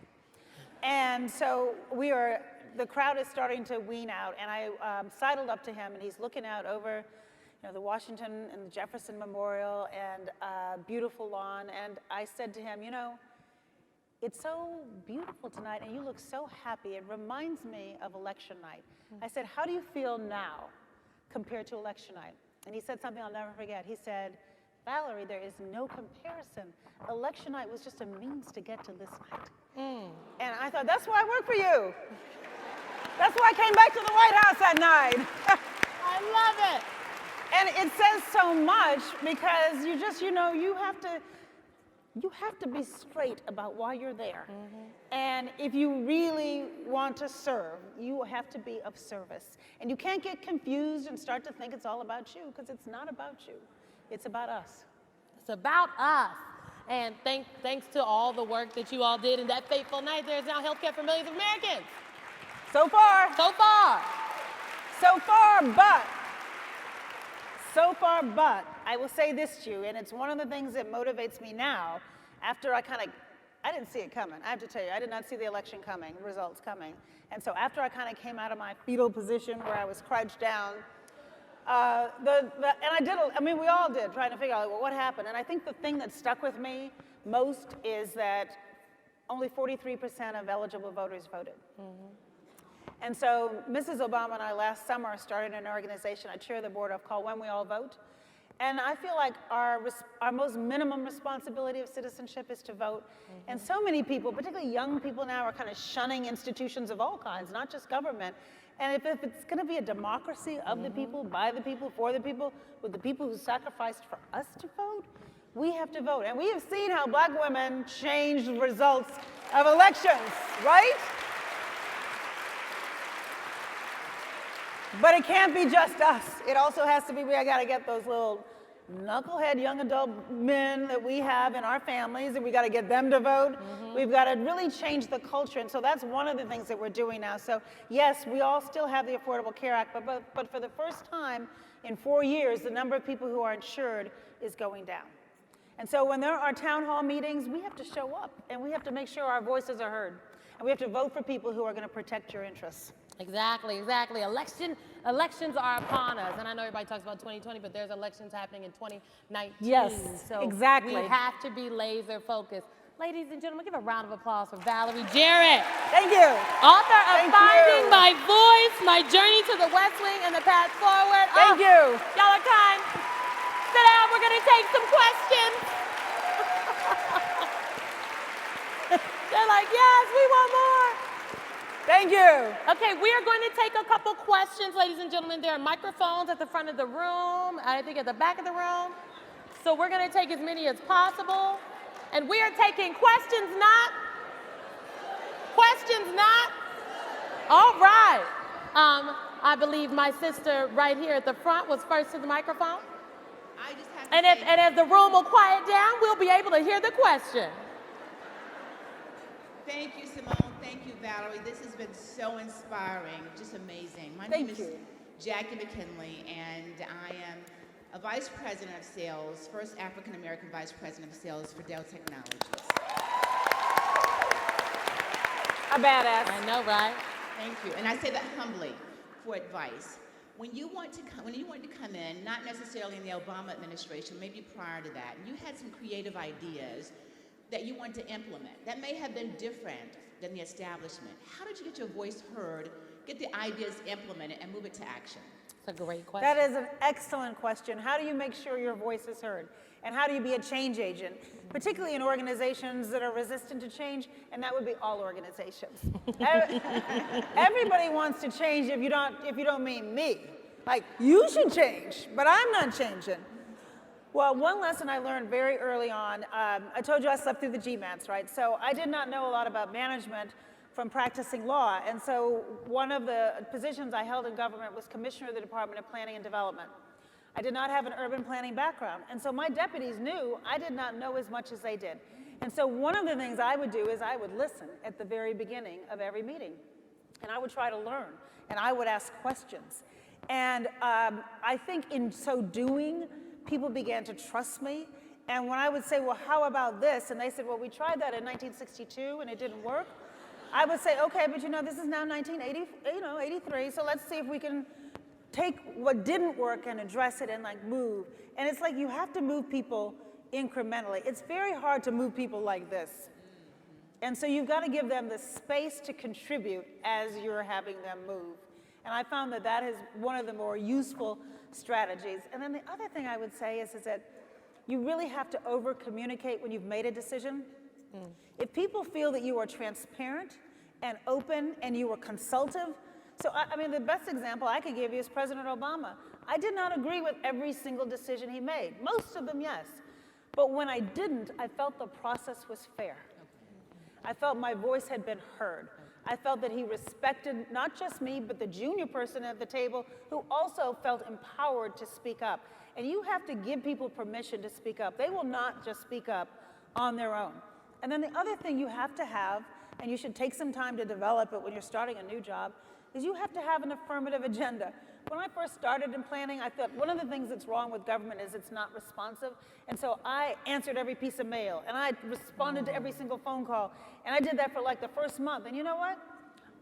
And so the crowd is starting to wean out, and I sidled up to him, and he's looking out over the Washington and the Jefferson Memorial and beautiful lawn. And I said to him, it's so beautiful tonight, and you look so happy. It reminds me of election night. I said, how do you feel now compared to election night? And he said something I'll never forget. He said, Valerie, there is no comparison. Election night was just a means to get to this night. And I thought, that's why I work for you. That's why I came back to the White House that night. I love it. And it says so much because you just, you have to be straight about why you're there. And if you really want to serve, you have to be of service. And you can't get confused and start to think it's all about you, because it's not about you. It's about us. It's about us. And thanks to all the work that you all did in that fateful night, there is now health care for millions of Americans. So far, but I will say this to you, and it's one of the things that motivates me now, after I didn't see it coming. I have to tell you, I did not see the election coming, results coming. And so after I kind of came out of my fetal position where I was crouched down, we all did, trying to figure out, well, what happened? And I think the thing that stuck with me most is that only 43% of eligible voters voted. And so Mrs. Obama and I last summer started an organization I chair the board of called When We All Vote. And I feel like our most minimum responsibility of citizenship is to vote. And so many people, particularly young people now, are kind of shunning institutions of all kinds, not just government. And if it's going to be a democracy of the people, by the people, for the people, with the people who sacrificed for us to vote, we have to vote. And we have seen how black women change the results of elections, right? But it can't be just us. It also has to be, we got to get those little knucklehead young adult men that we have in our families, and we got to get them to vote. We've got to really change the culture, and so that's one of the things that we're doing now. So yes, we all still have the Affordable Care Act, but for the first time in 4 years, the number of people who are insured is going down. And so when there are town hall meetings, we have to show up, and we have to make sure our voices are heard, and we have to vote for people who are going to protect your interests. Exactly. Elections are upon us. And I know everybody talks about 2020, but there's elections happening in 2019. Yes, so exactly. We have to be laser focused. Ladies and gentlemen, give a round of applause for Valerie Jarrett. Thank you. Author of Finding My Voice, My Journey to the West Wing and the Path Forward. Thank you. Y'all are kind. Sit down, we're gonna take some questions. They're like, yes, we want more. Thank you. Okay, we are going to take a couple questions, ladies and gentlemen. There are microphones at the front of the room, I think at the back of the room. So we're going to take as many as possible. And we are taking questions not. All right. I believe my sister right here at the front was first to the microphone. I just have to And if the room will quiet down, we'll be able to hear the question. Thank you, Simone. Thank you, Valerie. This has been so inspiring, just amazing. My name is Jackie McKinley, and I am a Vice President of Sales, first African-American Vice President of Sales for Dell Technologies. A badass. I know, right? Thank you. And I say that humbly for advice. When you wanted to come in, not necessarily in the Obama administration, maybe prior to that, you had some creative ideas that you wanted to implement that may have been different than the establishment. How did you get your voice heard, get the ideas implemented, and move it to action? That's a great question. That is an excellent question. How do you make sure your voice is heard? And how do you be a change agent, particularly in organizations that are resistant to change? And that would be all organizations. Everybody wants to change if you don't mean me. Like, you should change, but I'm not changing. Well, one lesson I learned very early on, I told you I slept through the GMATs, right? So I did not know a lot about management from practicing law. And so one of the positions I held in government was Commissioner of the Department of Planning and Development. I did not have an urban planning background. And so my deputies knew I did not know as much as they did. And so one of the things I would do is I would listen at the very beginning of every meeting. And I would try to learn. And I would ask questions. And I think in so doing, people began to trust me. And when I would say, well, how about this? And they said, well, we tried that in 1962 and it didn't work. I would say, okay, but this is now 1983, so let's see if we can take what didn't work and address it and like move. And it's like you have to move people incrementally. It's very hard to move people like this. And so you've got to give them the space to contribute as you're having them move. And I found that that is one of the more useful strategies. And then the other thing I would say is that you really have to over-communicate when you've made a decision. If people feel that you are transparent and open and you are consultative, so I mean the best example I could give you is President Obama. I did not agree with every single decision he made. Most of them, yes. But when I didn't, I felt the process was fair. I felt my voice had been heard. I felt that he respected not just me, but the junior person at the table who also felt empowered to speak up. And you have to give people permission to speak up. They will not just speak up on their own. And then the other thing you have to have, and you should take some time to develop it when you're starting a new job, is you have to have an affirmative agenda. When I first started in planning, I thought one of the things that's wrong with government is it's not responsive. And so I answered every piece of mail, and I responded to every single phone call. And I did that for like the first month. And you know what?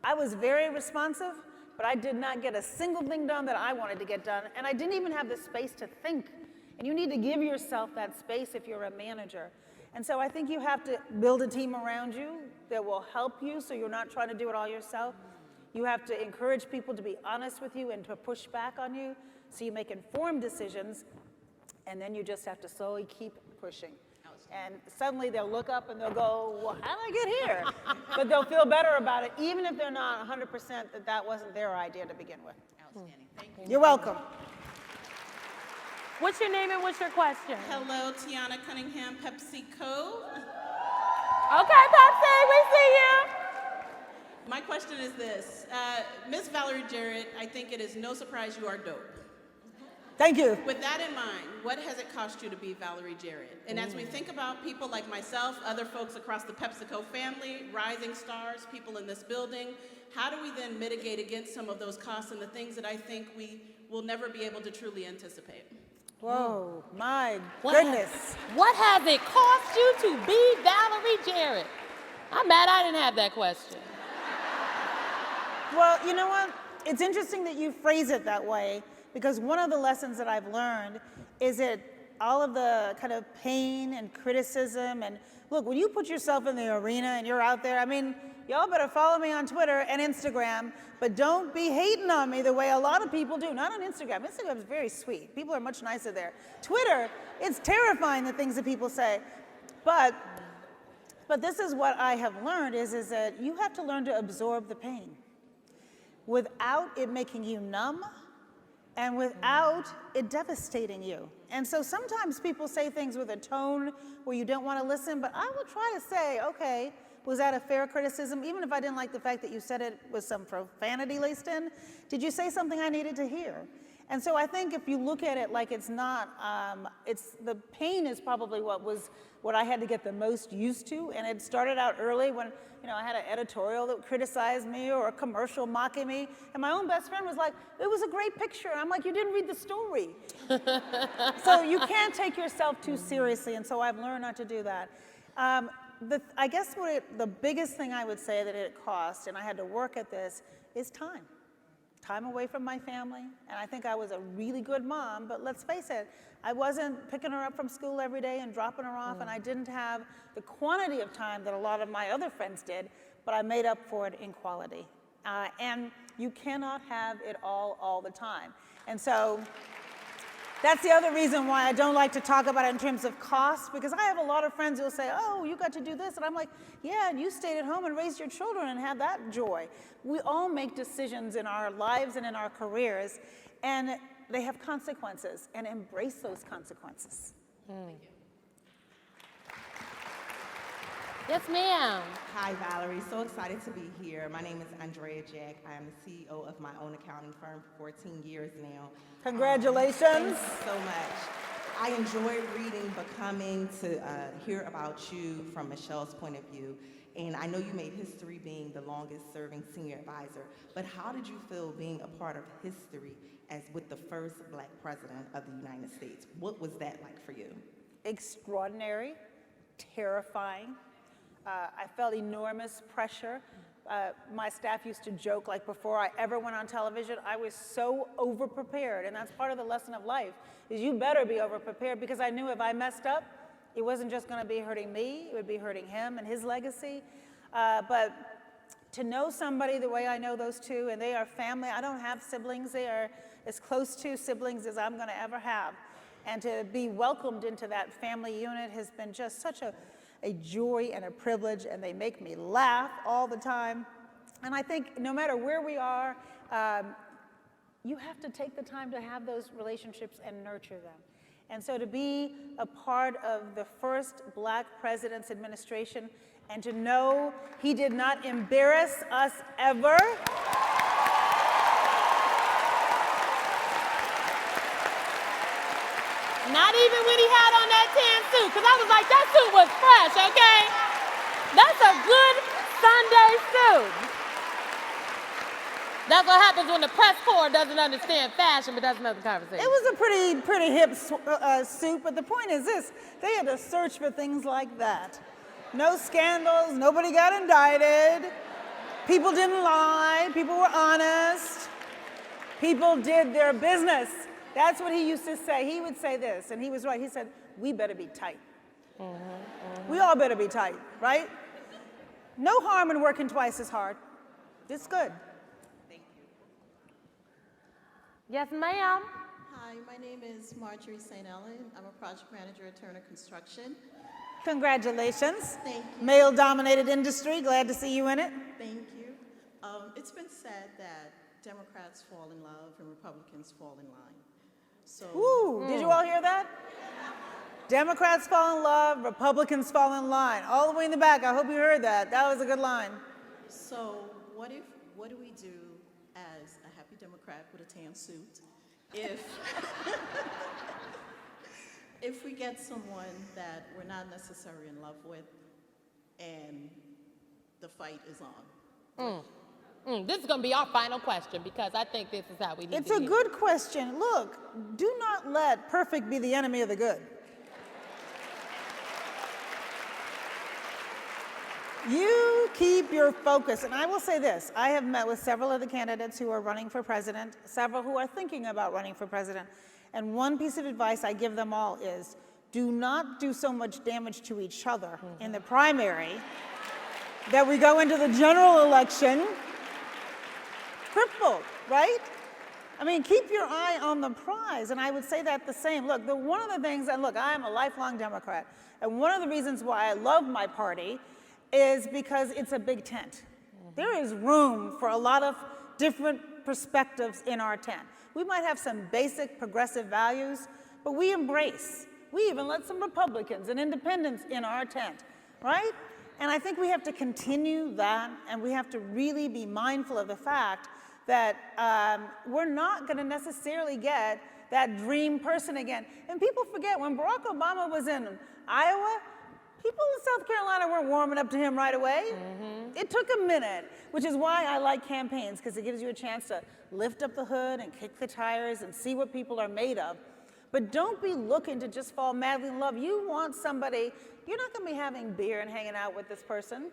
I was very responsive, but I did not get a single thing done that I wanted to get done. And I didn't even have the space to think. And you need to give yourself that space if you're a manager. And so I think you have to build a team around you that will help you so you're not trying to do it all yourself. You have to encourage people to be honest with you and to push back on you so you make informed decisions, and then you just have to slowly keep pushing. And suddenly they'll look up and they'll go, well, how did I get here? But they'll feel better about it, even if they're not 100% that that wasn't their idea to begin with. Outstanding. Thank you. You're welcome. What's your name and what's your question? Hello, Tiana Cunningham, PepsiCo. Okay, Pepsi, we see you. My question is this. Ms. Valerie Jarrett, I think it is no surprise you are dope. Thank you. With that in mind, what has it cost you to be Valerie Jarrett? And as we think about people like myself, other folks across the PepsiCo family, rising stars, people in this building, how do we then mitigate against some of those costs and the things that I think we will never be able to truly anticipate? Whoa, my goodness. What has it cost you to be Valerie Jarrett? I'm mad I didn't have that question. Well, you know what? It's interesting that you phrase it that way, because one of the lessons that I've learned is that all of the kind of pain and criticism and look, when you put yourself in the arena and you're out there, I mean, y'all better follow me on Twitter and Instagram, but don't be hating on me the way a lot of people do. Not on Instagram. Instagram is very sweet. People are much nicer there. Twitter, it's terrifying the things that people say. But this is what I have learned is that you have to learn to absorb the pain without it making you numb and without it devastating you. And so sometimes people say things with a tone where you don't want to listen, but I will try to say, okay, was that a fair criticism? Even if I didn't like the fact that you said it with some profanity laced in, did you say something I needed to hear? And so I think if you look at it like it's not, the pain is probably what I had to get the most used to. And it started out early when, I had an editorial that criticized me or a commercial mocking me. And my own best friend was like, it was a great picture. I'm like, you didn't read the story. So you can't take yourself too seriously. And so I've learned not to do that. I guess the biggest thing I would say that it cost, and I had to work at this, is time. Time away from my family. And I think I was a really good mom, but let's face it, I wasn't picking her up from school every day and dropping her off, and I didn't have the quantity of time that a lot of my other friends did, but I made up for it in quality. And you cannot have it all the time. And so that's the other reason why I don't like to talk about it in terms of cost, because I have a lot of friends who will say, oh, you got to do this. And I'm like, yeah, and you stayed at home and raised your children and had that joy. We all make decisions in our lives and in our careers, and they have consequences, and embrace those consequences. Yes, ma'am. Hi, Valerie. So excited to be here. My name is Andrea Jack. I am the CEO of my own accounting firm for 14 years now. Congratulations. Thank you so much. I enjoyed reading Becoming to hear about you from Michelle's point of view. And I know you made history being the longest serving senior advisor, but how did you feel being a part of history as with the first Black president of the United States? What was that like for you? Extraordinary, terrifying. I felt enormous pressure. My staff used to joke, like before I ever went on television, I was so over-prepared, and that's part of the lesson of life, is you better be over-prepared, because I knew if I messed up, it wasn't just gonna be hurting me, it would be hurting him and his legacy. But to know somebody the way I know those two, and they are family, I don't have siblings, they are as close to siblings as I'm gonna ever have. And to be welcomed into that family unit has been just such a joy and a privilege, and they make me laugh all the time. And I think no matter where we are, you have to take the time to have those relationships and nurture them. And so to be a part of the first Black president's administration and to know he did not embarrass us ever. Not even when he had on that tan suit, because I was like, that suit was fresh, okay? That's a good Sunday suit. That's what happens when the press corps doesn't understand fashion, but that's another conversation. It was a pretty hip suit, but the point is this, they had to search for things like that. No scandals, nobody got indicted, people didn't lie, people were honest, people did their business. That's what he used to say. He would say this, and he was right. He said, we better be tight. We all better be tight, right? No harm in working twice as hard. It's good. Thank you. Yes, ma'am. Hi, my name is Marjorie St. Ellen. I'm a project manager at Turner Construction. Congratulations. Thank you. Male-dominated industry. Glad to see you in it. Thank you. It's been said that Democrats fall in love and Republicans fall in line. So, Woo, did you all hear that? Democrats fall in love, Republicans fall in line. All the way in the back, I hope you heard that. That was a good line. so what do we do as a happy Democrat with a tan suit if we get someone that we're not necessarily in love with and the fight is on? This is going to be our final question, because I think this is how we need It's to a do it. good question. Look, do not let perfect be the enemy of the good. You keep your focus. And I will say this, I have met with several of the candidates who are running for president, several who are thinking about running for president. And one piece of advice I give them all is, do not do so much damage to each other in the primary that we go into the general election crippled, right? I mean, keep your eye on the prize, and I would say that the same. Look, one of the things, and look, I am a lifelong Democrat, and one of the reasons why I love my party is because it's a big tent. There is room for a lot of different perspectives in our tent. We might have some basic progressive values, but we embrace. We even let some Republicans and independents in our tent, right? And I think we have to continue that, and we have to really be mindful of the fact that we're not going to necessarily get that dream person again. And people forget, when Barack Obama was in Iowa, people in South Carolina weren't warming up to him right away. It took a minute, which is why I like campaigns, because it gives you a chance to lift up the hood and kick the tires and see what people are made of. But don't be looking to just fall madly in love. You want somebody, you're not going to be having beer and hanging out with this person.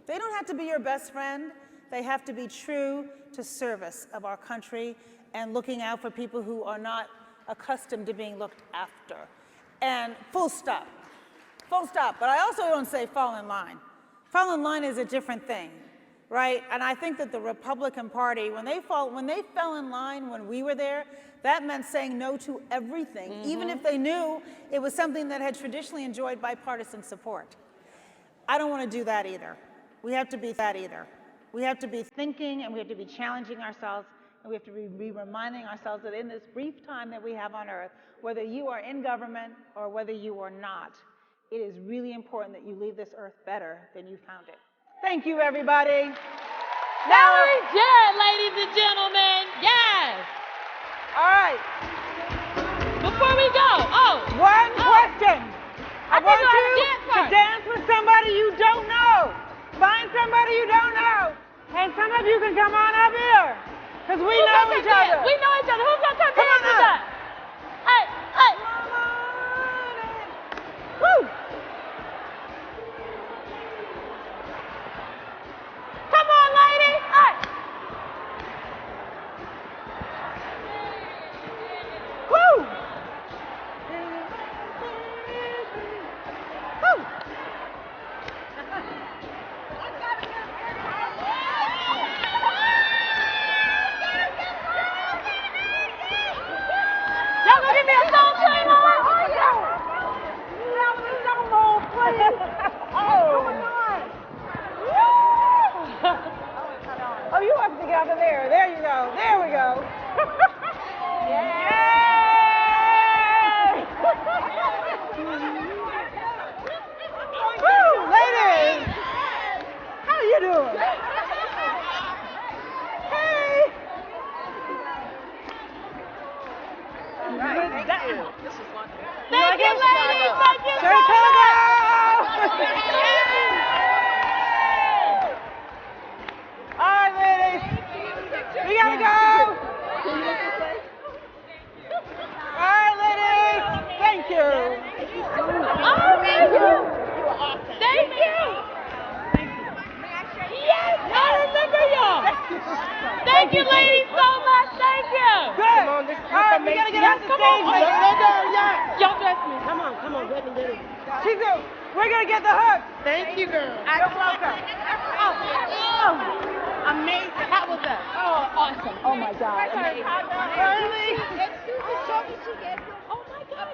They don't have to be your best friend. They have to be true to service of our country and looking out for people who are not accustomed to being looked after. And full stop. Full stop. But I also don't say fall in line. Fall in line is a different thing, right? And I think that the Republican Party, when they fell in line when we were there, that meant saying no to everything, even if they knew it was something that had traditionally enjoyed bipartisan support. I don't want to do that either. We have to be that either. We have to be thinking, and we have to be challenging ourselves And we have to be reminding ourselves that in this brief time that we have on earth, whether you are in government or whether you are not, it is really important that you leave this earth better than you found it. Thank you, everybody. Valerie Jarrett, ladies and gentlemen. Yes. All right. Before we go, One question. I think want you you have to to dance with somebody you don't know. Find somebody you don't know. And some of you can come on up here. Because we know each other. We know each other. Who's going to come Come dance on with up. us? Hey, hey. Woo! Come on, lady. Hey. Woo! Woo! Y'all gonna give me a song train on? Oh, you have to get out of there. There you go. There we go. Yay! Woo, ladies! How you doing? Hey! Thank you, ladies. Thank you so Chicago! All right, ladies. We gotta go. All right, ladies. Thank you. Oh, thank you. Thank you. Yes, I remember y'all. Thank you, ladies, so much. Thank you. Good. All right, we gotta get off the stage, ladies. Y'all dress me. We're gonna get the hook. Thank you, girl. You're welcome. Amazing. How was that? Oh, awesome. Oh my God. Amazing. Early. Oh my God.